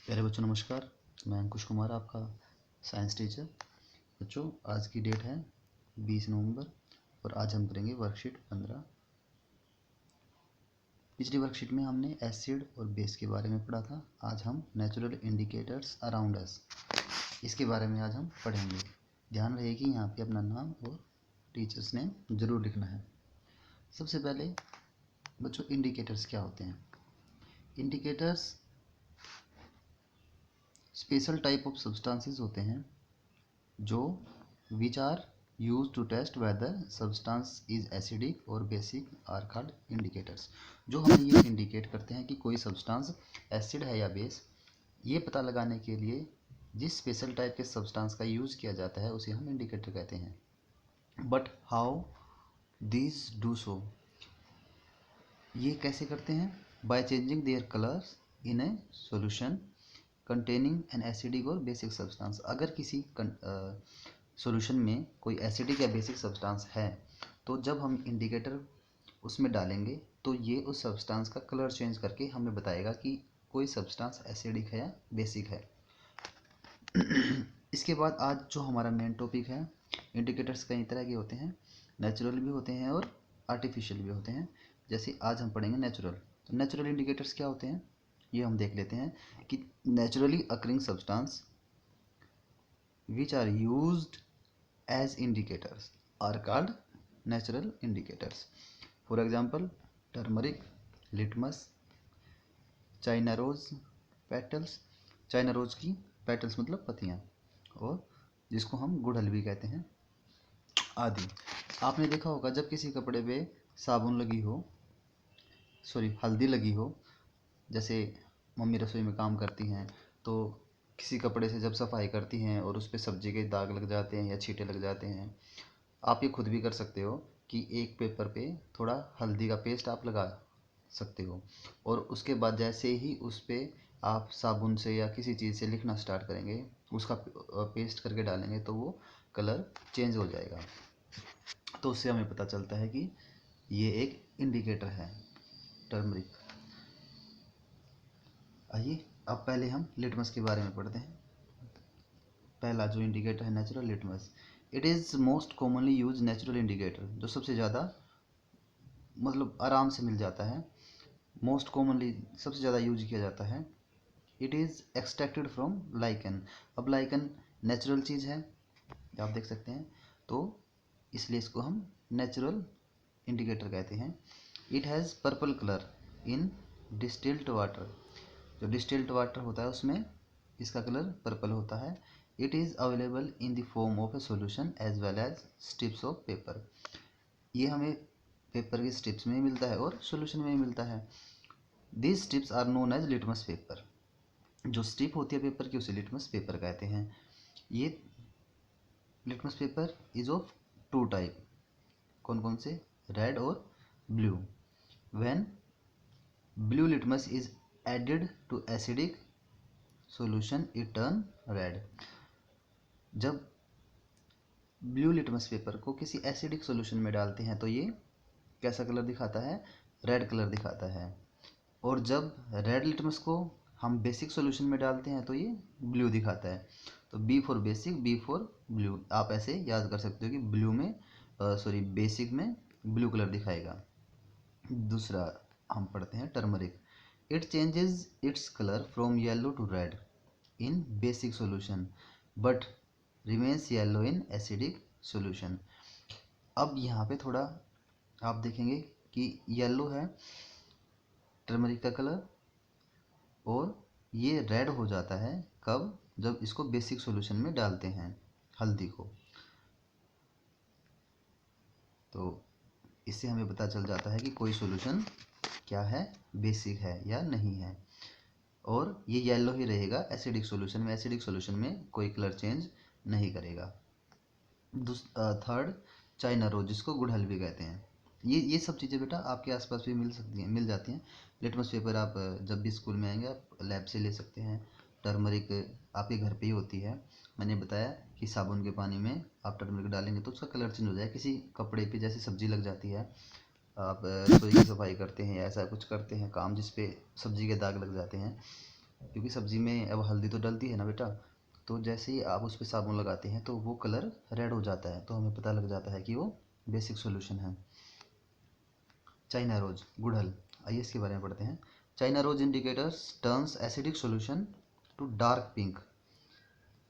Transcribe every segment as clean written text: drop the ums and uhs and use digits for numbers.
प्यारे बच्चों नमस्कार। मैं अंकुश कुमार, आपका साइंस टीचर। बच्चों, आज की डेट है 20 नवंबर और आज हम करेंगे वर्कशीट 15। पिछली वर्कशीट में हमने एसिड और बेस के बारे में पढ़ा था। आज हम नेचुरल इंडिकेटर्स अराउंड अस, इसके बारे में आज हम पढ़ेंगे। ध्यान रहे कि यहाँ पे अपना नाम और टीचर्स नेम ज़रूर लिखना है। सबसे पहले बच्चों, इंडिकेटर्स क्या होते हैं? Indicators special type of substances होते हैं जो which are use to test whether substance is acidic और बेसिक आर कॉल्ड इंडिकेटर्स। जो हमें ये इंडिकेट करते हैं कि कोई सब्सटेंस एसिड है या बेस। ये पता लगाने के लिए जिस स्पेशल टाइप के सब्सटेंस का यूज किया जाता है उसे हम इंडिकेटर कहते हैं। But how this do so, ये कैसे करते हैं? By changing their colours in A solution containing an acidic और बेसिक सब्सटेंस। अगर किसी सॉल्यूशन में कोई एसिडिक या बेसिक सब्सटेंस है तो जब हम इंडिकेटर उसमें डालेंगे तो ये उस सब्सटेंस का कलर चेंज करके हमें बताएगा कि कोई सब्सटेंस एसिडिक है या बेसिक है। इसके बाद आज जो हमारा मेन टॉपिक है, इंडिकेटर्स कई तरह के होते हैं, नेचुरल भी होते हैं और आर्टिफिशियल भी होते हैं। जैसे आज हम पढ़ेंगे नेचुरल। तो नेचुरल इंडिकेटर्स क्या होते हैं ये हम देख लेते हैं कि naturally occurring substance which are used as indicators are called natural indicators. For example, turmeric, litmus, China rose petals. China rose की पेटल्स मतलब पत्तियाँ, और जिसको हम गुड़हल भी कहते हैं आदि। आपने देखा होगा जब किसी कपड़े पे साबुन लगी हो, हल्दी लगी हो, जैसे मम्मी रसोई में काम करती हैं तो किसी कपड़े से जब सफाई करती हैं और उस पर सब्जी के दाग लग जाते हैं या छींटे लग जाते हैं, आप ये खुद भी कर सकते हो कि एक पेपर पे थोड़ा हल्दी का पेस्ट आप लगा सकते हो, और उसके बाद जैसे ही उस पर आप साबुन से या किसी चीज़ से लिखना स्टार्ट करेंगे, उसका पेस्ट करके डालेंगे तो वो कलर चेंज हो जाएगा। तो उससे हमें पता चलता है कि ये एक इंडिकेटर है, टर्मरिक। आइए अब पहले हम लिटमस के बारे में पढ़ते हैं। पहला जो इंडिकेटर है natural litmus, it is most commonly use natural indicator, जो सबसे ज़्यादा मतलब आराम से मिल जाता है, मोस्ट कॉमनली सबसे ज़्यादा यूज किया जाता है। It is extracted from lichen. अब लाइकन नेचुरल चीज़ है, आप देख सकते हैं, तो इसलिए इसको हम नेचुरल इंडिकेटर कहते हैं। It has purple colour in distilled water. जो डिस्टिल्ड वाटर होता है उसमें इसका कलर पर्पल होता है। It is available in the form of a solution as well as strips of paper. ये हमें पेपर की स्ट्रिप्स में मिलता है और सोल्यूशन में मिलता है। These strips are known as litmus paper. जो स्ट्रिप होती है पेपर की उसे लिटमस पेपर कहते हैं। ये litmus paper is of two type. कौन कौन से? रेड और blue. When blue litmus is added to acidic solution it turn red. जब ब्लू लिटमस पेपर को किसी एसिडिक सॉल्यूशन में डालते हैं तो ये कैसा कलर दिखाता है? रेड कलर दिखाता है। और जब रेड लिटमस को हम बेसिक सॉल्यूशन में डालते हैं तो ये ब्लू दिखाता है। तो B for basic, B for blue, आप ऐसे याद कर सकते हो कि ब्लू में बेसिक में ब्लू कलर दिखाएगा। दूसरा हम पढ़ते हैं turmeric. It changes its colour from yellow to red in basic solution but remains yellow in acidic solution. अब यहाँ पे थोड़ा आप देखेंगे कि येलो है टर्मरिक का कलर, और ये रेड हो जाता है कब? जब इसको बेसिक सॉल्यूशन में डालते हैं, हल्दी को। तो इससे हमें पता चल जाता है कि कोई सॉल्यूशन क्या है, बेसिक है या नहीं है। और ये येलो ही रहेगा एसिडिक सॉल्यूशन में। एसिडिक सॉल्यूशन में कोई कलर चेंज नहीं करेगा। थर्ड, चाइना रोज, जिसको गुड़हल भी कहते हैं। ये सब चीज़ें बेटा आपके आसपास भी मिल सकती हैं, मिल जाती हैं। लिटमस पेपर आप जब भी स्कूल में आएंगे आप लैब से ले सकते हैं। टर्मरिक आपके घर पे ही होती है। मैंने बताया कि साबुन के पानी में आप टर्मरिक डालेंगे तो उसका कलर चेंज हो जाएगा। किसी कपड़े पे जैसे सब्जी लग जाती है, आप रसोई की सफाई करते हैं या ऐसा कुछ करते हैं काम जिस पे सब्जी के दाग लग जाते हैं, क्योंकि सब्जी में अब हल्दी तो डलती है ना बेटा, तो जैसे ही आप उस पर साबुन लगाते हैं तो वो कलर रेड हो जाता है, तो हमें पता लग जाता है कि वो बेसिक सॉल्यूशन है। चाइना रोज गुड़हल, आइए इसके बारे में पढ़ते हैं। China rose indicators turns acidic solution to dark pink,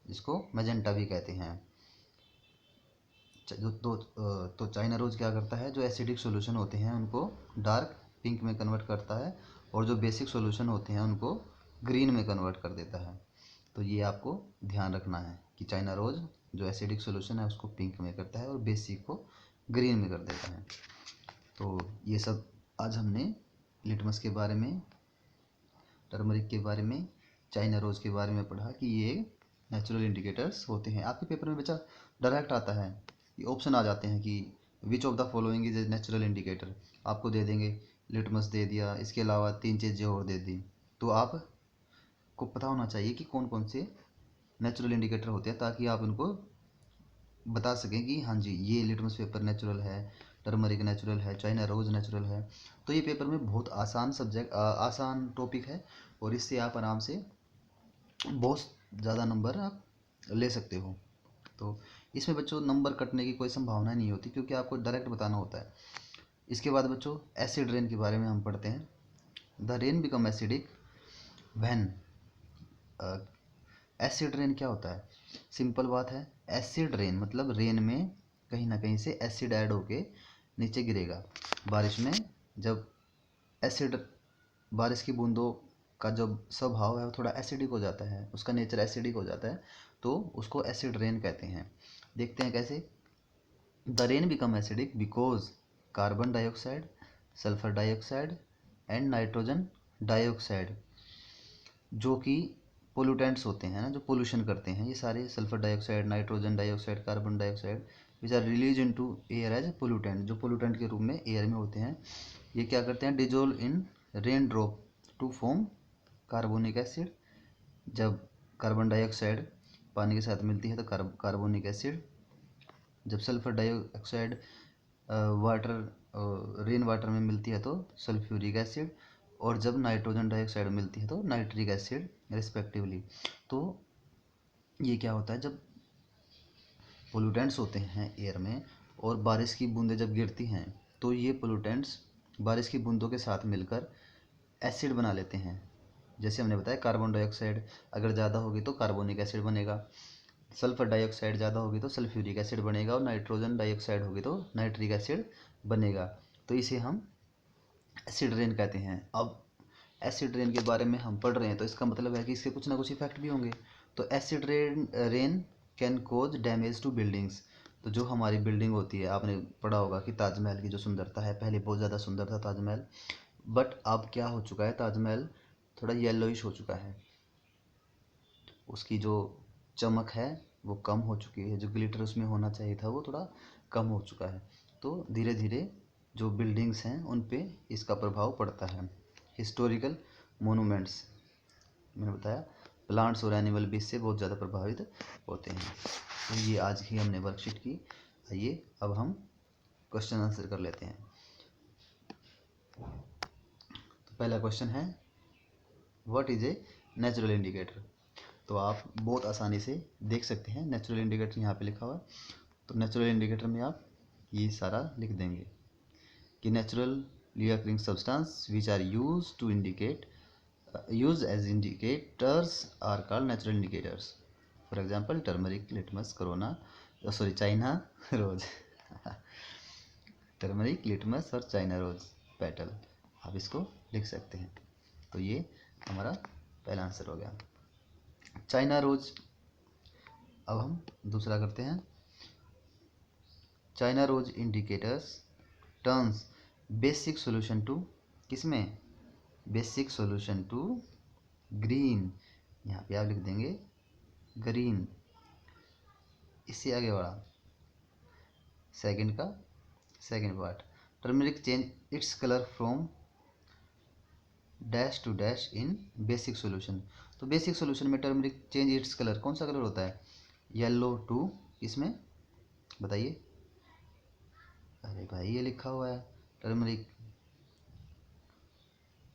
जिसको मैजेंटा भी कहते हैं। तो चाइना रोज क्या करता है, जो एसिडिक सॉल्यूशन होते हैं उनको डार्क पिंक में कन्वर्ट करता है, और जो बेसिक सॉल्यूशन होते हैं उनको ग्रीन में कन्वर्ट कर देता है। तो ये आपको ध्यान रखना है कि चाइना रोज जो एसिडिक सॉल्यूशन है उसको पिंक में करता है और बेसिक को ग्रीन में कर देता है। तो ये सब आज हमने लिटमस के बारे में, टर्मरिक के बारे में, चाइना रोज के बारे में पढ़ा कि ये नेचुरल इंडिकेटर्स होते हैं। आपके पेपर में बच्चा डायरेक्ट आता है, ये ऑप्शन आ जाते हैं कि which of the following is a natural indicator, आपको दे देंगे लिटमस दे दिया, इसके अलावा 3 चीज़ें और दे दी। तो आपको पता होना चाहिए कि कौन कौन से नेचुरल इंडिकेटर होते हैं, ताकि आप उनको बता सकें कि हाँ जी ये लिटमस पेपर नेचुरल है, टर्मरिक नेचुरल है, चाइना रोज नेचुरल है। तो ये पेपर में बहुत आसान आसान टॉपिक है, और इससे आप आराम से बहुत ज़्यादा नंबर आप ले सकते हो। तो इसमें बच्चों नंबर कटने की कोई संभावना नहीं होती, क्योंकि आपको डायरेक्ट बताना होता है। इसके बाद बच्चों एसिड रेन के बारे में हम पढ़ते हैं। The rain become acidic when, acid rain क्या होता है, सिंपल बात है। एसिड रेन मतलब रेन में कहीं ना कहीं से एसिड ऐड होके नीचे गिरेगा। बारिश में जब एसिड, बारिश की बूंदों का जो स्वभाव है वो थोड़ा एसिडिक हो जाता है, उसका नेचर एसिडिक हो जाता है, तो उसको एसिड रेन कहते हैं। देखते हैं कैसे। The rain become acidic because carbon dioxide, sulphur dioxide and nitrogen dioxide, जो कि पोल्यूटेंट्स होते हैं ना, जो पोल्यूशन करते हैं, ये सारे sulphur dioxide, nitrogen dioxide, carbon dioxide which are release into air as pollutant, जो पोल्यूटेंट के रूप में एयर में होते हैं, ये क्या करते हैं, dissolve in rain drop to form carbonic acid. जब कार्बन डाइऑक्साइड पानी के साथ मिलती है तो कार्बोनिक एसिड, जब सल्फर डाइऑक्साइड रेन वाटर में मिलती है तो सल्फ्यूरिक एसिड, और जब नाइट्रोजन डाइऑक्साइड मिलती है तो नाइट्रिक एसिड रिस्पेक्टिवली। तो ये क्या होता है, जब पोल्यूटेंट्स होते हैं एयर में और बारिश की बूंदें जब गिरती हैं, तो ये पोल्यूटेंट्स बारिश की बूंदों के साथ मिलकर एसिड बना लेते हैं। जैसे हमने बताया कार्बन डाइऑक्साइड अगर ज़्यादा होगी तो कार्बोनिक एसिड बनेगा, सल्फर डाइऑक्साइड ज़्यादा होगी तो सल्फ्यूरिक एसिड बनेगा, और नाइट्रोजन डाइऑक्साइड होगी तो नाइट्रिक एसिड बनेगा। तो इसे हम एसिड रेन कहते हैं। अब एसिड रेन के बारे में हम पढ़ रहे हैं तो इसका मतलब है कि इसके कुछ ना कुछ इफेक्ट भी होंगे। तो acid rain can cause damage to buildings. तो जो हमारी बिल्डिंग होती है, आपने पढ़ा होगा कि ताजमहल की जो सुंदरता है, पहले बहुत ज़्यादा सुंदर था ताजमहल, बट अब क्या हो चुका है, ताजमहल थोड़ा येलोइश हो चुका है, उसकी जो चमक है वो कम हो चुकी है, जो ग्लिटर उसमें होना चाहिए था वो थोड़ा कम हो चुका है। तो धीरे धीरे जो बिल्डिंग्स हैं उन पे इसका प्रभाव पड़ता है। हिस्टोरिकल मोनूमेंट्स, मैंने बताया प्लांट्स और एनिमल भी इससे बहुत ज़्यादा प्रभावित होते हैं। तो ये आज की हमने वर्कशीट की। आइए अब हम क्वेश्चन आंसर कर लेते हैं। तो पहला क्वेश्चन है what is a natural indicator. तो आप बहुत आसानी से देख सकते हैं, नेचुरल इंडिकेटर यहाँ पे लिखा हुआ है। तो नेचुरल इंडिकेटर में आप ये सारा लिख देंगे कि naturally occurring substance which are use to indicate use as indicators are called natural indicators. For example turmeric, litmus, corona, sorry China rose turmeric, litmus और चाइना रोज पेटल, आप इसको लिख सकते हैं। तो ये हमारा पहला आंसर हो गया, चाइना रोज। अब हम दूसरा करते हैं। China rose indicators turns basic solution to, किसमें, बेसिक सॉल्यूशन टू ग्रीन, यहाँ पे आप लिख देंगे ग्रीन। इससे आगे बढ़ा सेकंड का second part, turmeric change its colour from dash to dash in basic solution. तो बेसिक सॉल्यूशन में टर्मरिक चेंज इट्स कलर, कौन सा कलर होता है, येलो टू, इसमें बताइए, अरे भाई ये लिखा हुआ है turmeric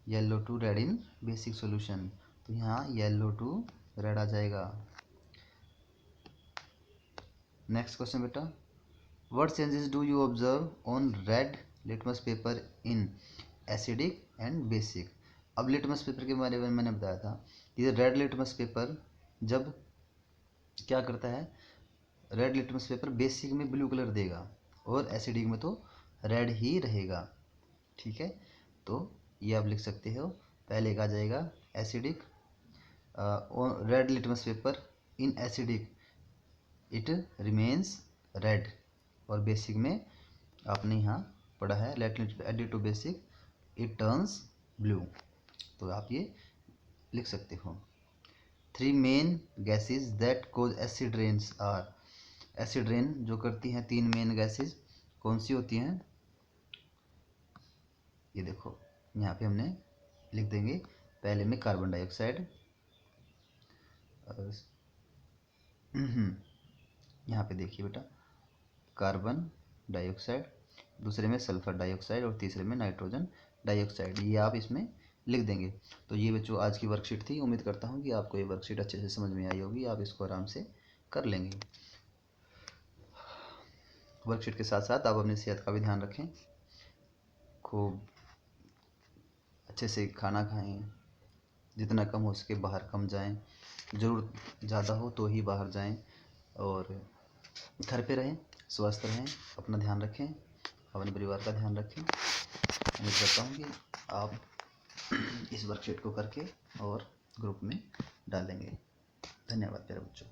yellow to red in basic solution. तो यहाँ येलो टू रेड आ जाएगा। नेक्स्ट क्वेश्चन बेटा, what changes do you observe on red litmus paper in acidic and basic. अब लिटमस पेपर के बारे में मैंने बताया था कि रेड लिटमस पेपर जब क्या करता है, रेड लिटमस पेपर बेसिक में ब्लू कलर देगा और एसिडिक में तो रेड ही रहेगा। ठीक है, तो ये आप लिख सकते हो। पहले का आ जाएगा acidic, red litmus paper in acidic it remains red, और बेसिक में आपने यहाँ पढ़ा है let added to basic it turns blue, तो आप ये लिख सकते हो। 3 main gases that cause acid rains are. Acid rain जो करती हैं 3 मेन गैसेस कौन सी होती हैं, ये देखो यहाँ पे हमने लिख देंगे। पहले में कार्बन डाइऑक्साइड, यहाँ पे देखिए बेटा कार्बन डाइऑक्साइड, दूसरे में सल्फर डाइऑक्साइड और तीसरे में नाइट्रोजन डाइऑक्साइड, ये आप इसमें लिख देंगे। तो ये बच्चों आज की वर्कशीट थी। उम्मीद करता हूँ कि आपको ये वर्कशीट अच्छे से समझ में आई होगी, आप इसको आराम से कर लेंगे। वर्कशीट के साथ साथ आप अपनी सेहत का भी ध्यान रखें, खूब अच्छे से खाना खाएं, जितना कम हो सके बाहर कम जाएं, ज़रूरत ज़्यादा हो तो ही बाहर जाएं, और घर पे रहें, स्वस्थ रहें, अपना ध्यान रखें, अपने परिवार का ध्यान रखें। उम्मीद करता हूँ कि आप इस वर्कशीट को करके और ग्रुप में डालेंगे। धन्यवाद प्यारे बच्चों।